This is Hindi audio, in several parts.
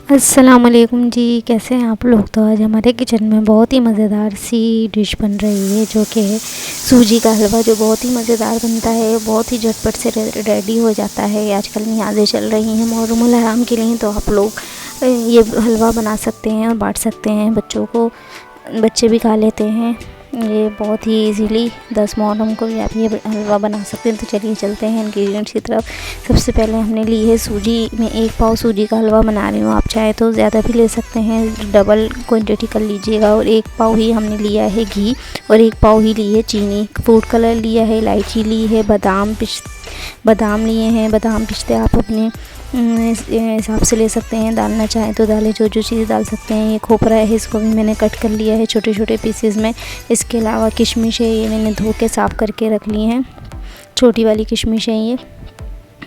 अस्सलामुअलैकुम जी, कैसे हैं आप लोग। तो आज हमारे किचन में बहुत ही मज़ेदार सी डिश बन रही है, जो कि है सूजी का हलवा, जो बहुत ही मज़ेदार बनता है, बहुत ही झटपट से रेडी हो जाता है। आजकल मियादें चल रही हैं मुहर्रमुल हराम के लिए, तो आप लोग ये हलवा बना सकते हैं और बांट सकते हैं बच्चों को, बच्चे भी खा लेते हैं। ये बहुत ही इजीली 10 मुहर्रम को भी आप ये हलवा बना सकते हैं। तो चलिए चलते हैं इंग्रेडिएंट्स की तरफ। सबसे पहले हमने ली है सूजी। मैं 1 पाव सूजी का हलवा बना रही हूँ, आप चाहे तो ज़्यादा भी ले सकते हैं, डबल क्वांटिटी कर लीजिएगा। और 1 पाव ही हमने लिया है घी, और 1 पाव ही ली है चीनी। फूड कलर लिया है, इलायची ली है, बादाम लिए हैं। बादाम पिस्ते आप अपने हिसाब से ले सकते हैं, डालना चाहें तो डालें, जो चीज़ डाल सकते हैं। ये खोपरा है, इसको भी मैंने कट कर लिया है छोटे छोटे पीसेस में। इसके अलावा किशमिश है, ये मैंने धो के साफ़ करके रख ली हैं, छोटी वाली किशमिश है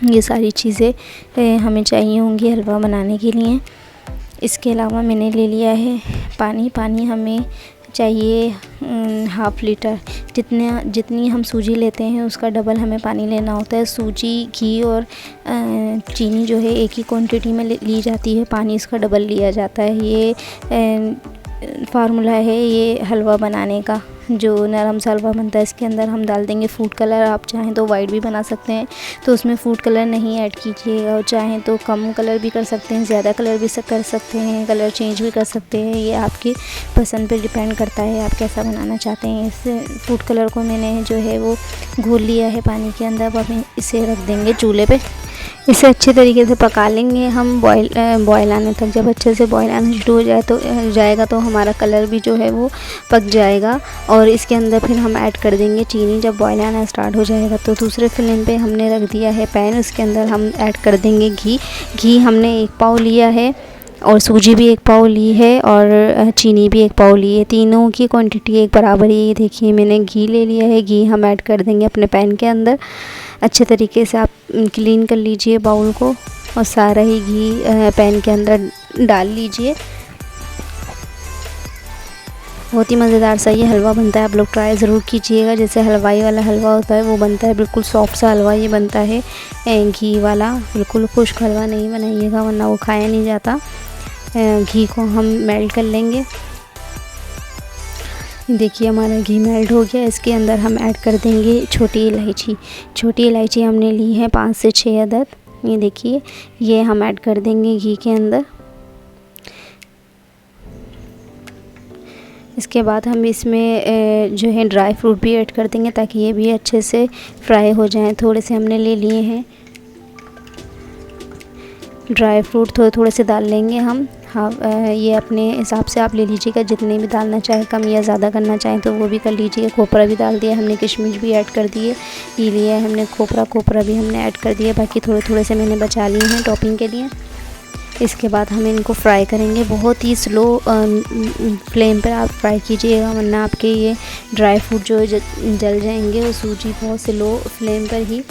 ये सारी चीज़ें हमें चाहिए होंगी हलवा बनाने के लिए। इसके अलावा मैंने ले लिया है पानी हमें चाहिए 1/2 लीटर। जितनी हम सूजी लेते हैं उसका डबल हमें पानी लेना होता है। सूजी, घी और चीनी जो है एक ही क्वांटिटी में ली जाती है, पानी इसका डबल लिया जाता है। ये फार्मूला है ये हलवा बनाने का, जो नरम सा हलवा बनता है। इसके अंदर हम डाल देंगे फूड कलर। आप चाहें तो वाइट भी बना सकते हैं, तो उसमें फूड कलर नहीं ऐड कीजिएगा, और चाहें तो कम कलर भी कर सकते हैं, ज़्यादा कलर भी कर सकते हैं, कलर चेंज भी कर सकते हैं। ये आपकी पसंद पे डिपेंड करता है, आप कैसा बनाना चाहते हैं। इस फूड कलर को मैंने जो है वो घोल लिया है पानी के अंदर। अब हम इसे रख देंगे चूल्हे पे। इसे अच्छे तरीके से पका लेंगे हम बॉयल आने तक। जब अच्छे से बॉयल आना शुरू हो जाएगा तो हमारा कलर भी जो है वो पक जाएगा, और इसके अंदर फिर हम ऐड कर देंगे चीनी। जब बॉयल आना स्टार्ट हो जाएगा तो दूसरे फ्लेम पे हमने रख दिया है पैन, उसके अंदर हम ऐड कर देंगे घी हमने 1 पाव लिया है, और सूजी भी 1 पाव ली है, और चीनी भी 1 पाव ली है। तीनों की क्वांटिटी एक बराबर ही। ये देखिए मैंने घी ले लिया है, घी हम ऐड कर देंगे अपने पैन के अंदर। अच्छे तरीके से आप क्लीन कर लीजिए बाउल को, और सारा ही घी पैन के अंदर डाल लीजिए। बहुत ही मज़ेदार सा ये हलवा बनता है, आप लोग ट्राई ज़रूर कीजिएगा। जैसे हलवाई वाला हलवा होता है वो बनता है, बिल्कुल सॉफ्ट सा हलवा ये बनता है घी वाला। बिल्कुल खुश्क हलवा नहीं बनाइएगा, वरना वो खाया नहीं जाता। घी को हम मेल्ट कर लेंगे। देखिए हमारा घी मेल्ट हो गया। इसके अंदर हम ऐड कर देंगे छोटी इलायची हमने ली है 5 से 6 अदद। ये देखिए ये हम ऐड कर देंगे घी के अंदर। इसके बाद हम इसमें जो है ड्राई फ्रूट भी ऐड कर देंगे, ताकि ये भी अच्छे से फ्राई हो जाएं। थोड़े से हमने ले लिए हैं ड्राई फ्रूट, थोड़े से डाल लेंगे हम। हाँ, ये अपने हिसाब से आप ले लीजिएगा, जितने भी डालना चाहें, कम या ज़्यादा करना चाहें तो वो भी कर लीजिएगा। खोपरा भी डाल दिया हमने, किशमिश भी ऐड कर दिए, ये लिया है हमने खोपरा भी हमने ऐड कर दिया। बाकी थोड़े से मैंने बचा लिए हैं टॉपिंग के लिए। इसके बाद हम इनको फ्राई करेंगे। बहुत ही स्लो फ्लेम पर आप फ्राई कीजिएगा, वरना आपके ये ड्राई फ्रूट जो जल जाएंगे। और सूजी बहुत स्लो फ्लेम पर ही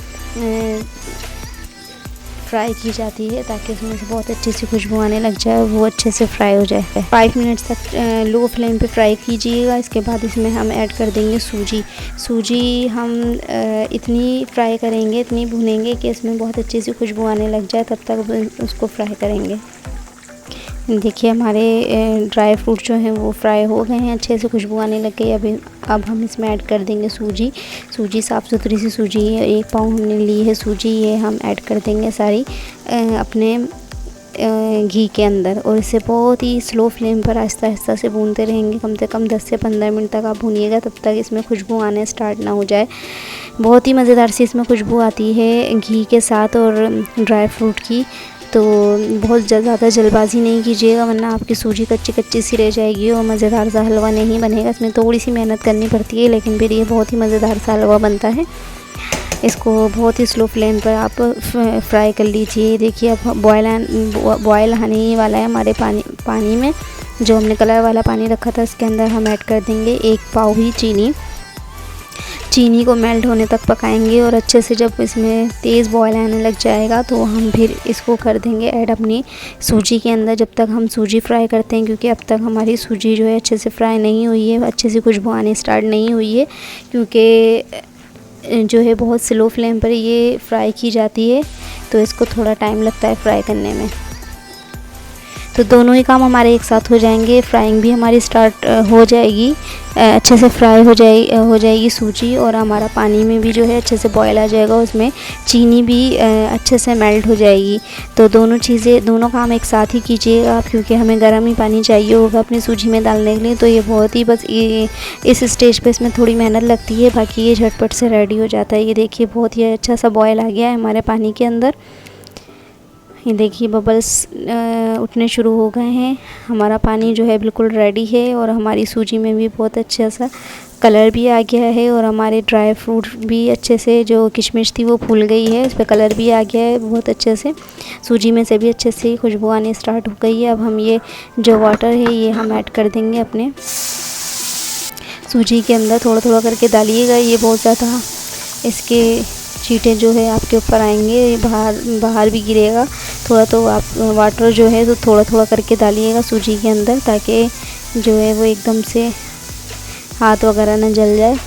फ्राई की जाती है, ताकि उसमें से बहुत अच्छी सी खुशबू आने लग जाए और वो अच्छे से फ्राई हो जाए। 5 मिनट्स तक लो फ्लेम पे फ्राई कीजिएगा। इसके बाद इसमें हम ऐड कर देंगे सूजी हम इतनी फ्राई करेंगे, इतनी भूनेंगे कि इसमें बहुत अच्छी सी खुशबू आने लग जाए, तब तक उसको फ्राई करेंगे। देखिए हमारे ड्राई फ्रूट जो हैं वो फ्राई हो गए हैं, अच्छे से खुशबू आने लग गई। अब हम इसमें ऐड कर देंगे सूजी साफ़ सुथरी सी सूजी है, 1 पाव हमने ली है सूजी। ये हम ऐड कर देंगे सारी अपने घी के अंदर, और इसे बहुत ही स्लो फ्लेम पर आहिस्ता से भूनते रहेंगे। कम से कम 10 से 15 मिनट तक आप भूनिएगा, तब तक इसमें खुशबू आने स्टार्ट ना हो जाए। बहुत ही मज़ेदार सी इसमें खुशबू आती है घी के साथ और ड्राई फ्रूट की। तो बहुत ज़्यादा जल्दबाजी नहीं कीजिएगा, वरना आपकी सूजी कच्ची सी रह जाएगी और मज़ेदार सा हलवा नहीं बनेगा। इसमें थोड़ी सी मेहनत करनी पड़ती है, लेकिन फिर ये बहुत ही मज़ेदार सा हलवा बनता है। इसको बहुत ही स्लो फ्लेम पर आप फ्राई कर लीजिए। देखिए अब बॉयल आने ही वाला है हमारे पानी में। जो हमने कलर वाला पानी रखा था इसके अंदर हम ऐड कर देंगे 1 पाव ही चीनी को मेल्ट होने तक पकाएंगे, और अच्छे से जब इसमें तेज़ बॉयल आने लग जाएगा तो हम फिर इसको कर देंगे ऐड अपनी सूजी के अंदर। जब तक हम सूजी फ्राई करते हैं, क्योंकि अब तक हमारी सूजी जो है अच्छे से फ्राई नहीं हुई है, अच्छे से खुशबू आनी स्टार्ट नहीं हुई है, क्योंकि जो है बहुत स्लो फ्लेम पर ये फ्राई की जाती है, तो इसको थोड़ा टाइम लगता है फ्राई करने में। तो दोनों ही काम हमारे एक साथ हो जाएंगे। फ्राइंग भी हमारी स्टार्ट हो जाएगी, अच्छे से फ्राई हो जाएगी सूजी, और हमारा पानी में भी जो है अच्छे से बॉयल आ जाएगा, उसमें चीनी भी अच्छे से मेल्ट हो जाएगी। तो दोनों काम एक साथ ही कीजिएगा आप, क्योंकि हमें गर्म ही पानी चाहिए होगा अपनी सूजी में डालने के लिए। तो ये बहुत ही बस इस स्टेज पे इसमें थोड़ी मेहनत लगती है, बाकी ये झटपट से रेडी हो जाता है। ये देखिए बहुत ही अच्छा सा बॉयल आ गया है हमारे पानी के अंदर। ये देखिए बबल्स उठने शुरू हो गए हैं। हमारा पानी जो है बिल्कुल रेडी है, और हमारी सूजी में भी बहुत अच्छा सा कलर भी आ गया है, और हमारे ड्राई फ्रूट भी अच्छे से, जो किशमिश थी वो फूल गई है, इस पर कलर भी आ गया है बहुत अच्छे से। सूजी में से भी अच्छे से खुशबू आनी स्टार्ट हो गई है। अब हम ये जो वाटर है ये हम ऐड कर देंगे अपने सूजी के अंदर। थोड़ा थोड़ा करके डालिएगा, ये बहुत ज़्यादा इसके छींटे जो है आपके ऊपर आएंगे, बाहर भी गिरेगा थोड़ा। तो आप वाटर जो है तो थोड़ा थोड़ा करके डालिएगा सूजी के अंदर, ताकि जो है वो एकदम से हाथ वगैरह ना जल जाए।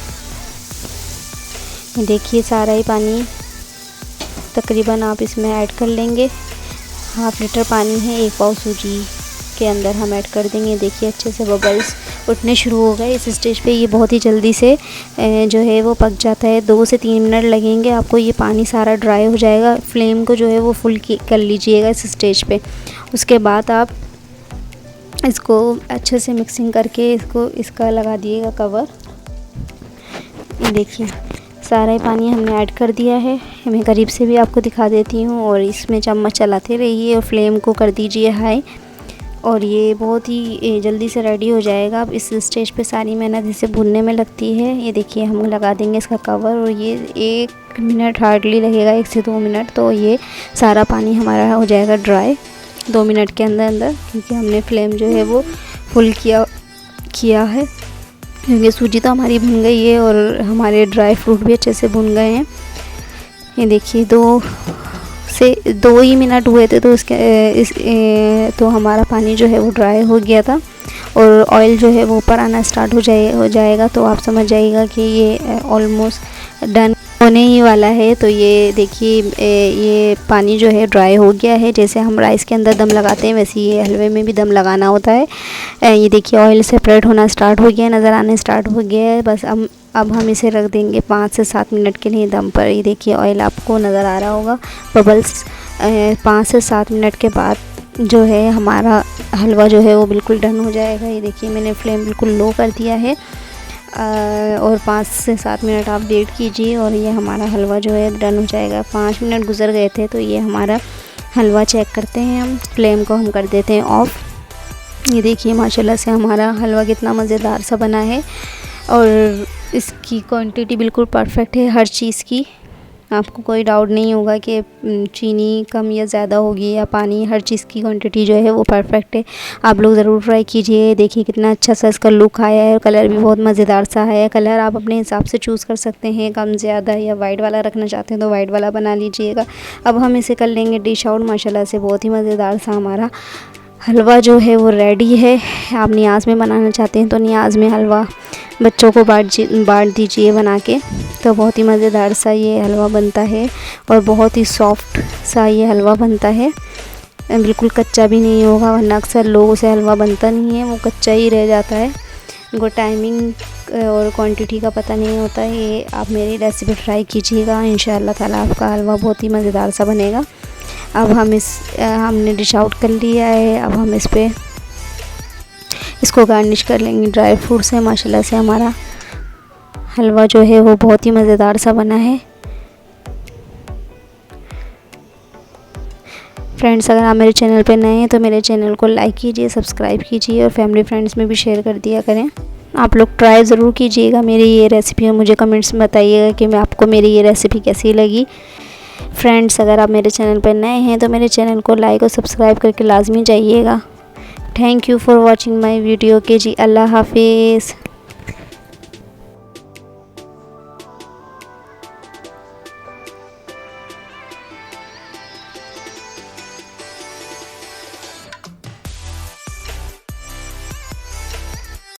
देखिए सारा ही पानी तकरीबन आप इसमें ऐड कर लेंगे। 1/2 लीटर पानी है 1 पाव सूजी के अंदर हम ऐड कर देंगे। देखिए अच्छे से बबल्स उठने शुरू हो गए। इस स्टेज पे ये बहुत ही जल्दी से जो है वो पक जाता है। 2 से 3 मिनट लगेंगे आपको, ये पानी सारा ड्राई हो जाएगा। फ्लेम को जो है वो फुल कर लीजिएगा इस स्टेज पे। उसके बाद आप इसको अच्छे से मिक्सिंग करके इसका लगा दिएगा कवर। ये देखिए सारा ही पानी हमने ऐड कर दिया है। मैं करीब से भी आपको दिखा देती हूँ, और इसमें चम्मच चलाते रहिए और फ्लेम को कर दीजिए हाई, और ये बहुत ही जल्दी से रेडी हो जाएगा। अब इस स्टेज पे सारी मेहनत इसे भूनने में लगती है। ये देखिए हम लगा देंगे इसका कवर, और ये 1 मिनट हार्डली लगेगा, 1 से 2 मिनट, तो ये सारा पानी हमारा हो जाएगा ड्राई 2 मिनट के अंदर, क्योंकि हमने फ्लेम जो है वो फुल किया है। क्योंकि सूजी तो हमारी भुन गई है, और हमारे ड्राई फ्रूट भी अच्छे से भुन गए हैं। ये देखिए 2 ही मिनट हुए थे, तो तो हमारा पानी जो है वो ड्राई हो गया था, और ऑयल जो है वो ऊपर आना स्टार्ट हो जाएगा। तो आप समझ जाइएगा कि ये ऑलमोस्ट डन होने ही वाला है। तो ये देखिए ये पानी जो है ड्राई हो गया है। जैसे हम राइस के अंदर दम लगाते हैं, वैसे ये हलवे में भी दम लगाना होता है। ये देखिए ऑयल सेपरेट होना स्टार्ट हो गया है, नज़र आने स्टार्ट हो गया है। बस अब हम इसे रख देंगे 5 से 7 मिनट के लिए दम पर। ये देखिए ऑयल आपको नज़र आ रहा होगा, बबल्स 5 से 7 मिनट के बाद जो है हमारा हलवा जो है वो बिल्कुल डन हो जाएगा। ये देखिए मैंने फ्लेम बिल्कुल लो कर दिया है, और 5 से 7 मिनट आप वेट कीजिए, और ये हमारा हलवा जो है डन हो जाएगा। 5 मिनट गुजर गए थे, तो ये हमारा हलवा चेक करते हैं हम। फ्लेम को हम कर देते हैं ऑफ़। ये देखिए माशाल्लाह से हमारा हलवा कितना मज़ेदार सा बना है, और इसकी क्वांटिटी बिल्कुल परफेक्ट है हर चीज़ की। आपको कोई डाउट नहीं होगा कि चीनी कम या ज़्यादा होगी या पानी, हर चीज़ की क्वांटिटी जो है वो परफेक्ट है। आप लोग ज़रूर ट्राई कीजिए। देखिए कितना अच्छा सा इसका लुक आया है, कलर भी बहुत मज़ेदार सा है। कलर आप अपने हिसाब से चूज़ कर सकते हैं, कम ज़्यादा, या वाइट वाला रखना चाहते हैं तो वाइट वाला बना लीजिएगा। अब हम इसे कर लेंगे डिश आउट। माशाल्लाह से बहुत ही मज़ेदार सा हमारा हलवा जो है वो रेडी है। आप नियाज़ में बनाना चाहते हैं तो नियाज़ में हलवा बच्चों को बांट दीजिए बना के, तो बहुत ही मज़ेदार सा ये हलवा बनता है, और बहुत ही सॉफ्ट सा ये हलवा बनता है। बिल्कुल कच्चा भी नहीं होगा, वरना अक्सर लोगों से हलवा बनता नहीं है, वो कच्चा ही रह जाता है। उनको टाइमिंग और क्वांटिटी का पता नहीं होता है। ये आप मेरी रेसिपी ट्राई कीजिएगा, इंशाअल्लाह ताला आपका हलवा बहुत ही मज़ेदार सा बनेगा। अब हमने डिश आउट कर लिया है। अब हम इसको गार्निश कर लेंगे ड्राई फ्रूट से। माशाल्लाह से हमारा हलवा जो है वो बहुत ही मज़ेदार सा बना है। फ्रेंड्स, अगर आप मेरे चैनल पे नए हैं तो मेरे चैनल को लाइक कीजिए, सब्सक्राइब कीजिए, और फैमिली फ्रेंड्स में भी शेयर कर दिया करें। आप लोग ट्राई ज़रूर कीजिएगा मेरी ये रेसिपी, और मुझे कमेंट्स में बताइएगा कि आपको मेरी ये रेसिपी कैसी लगी। फ्रेंड्स, अगर आप मेरे चैनल पर नए हैं तो मेरे चैनल को लाइक और सब्सक्राइब करके लाजमी जाइएगा। Thank you for watching my video के जी। अल्लाह हाफिज़।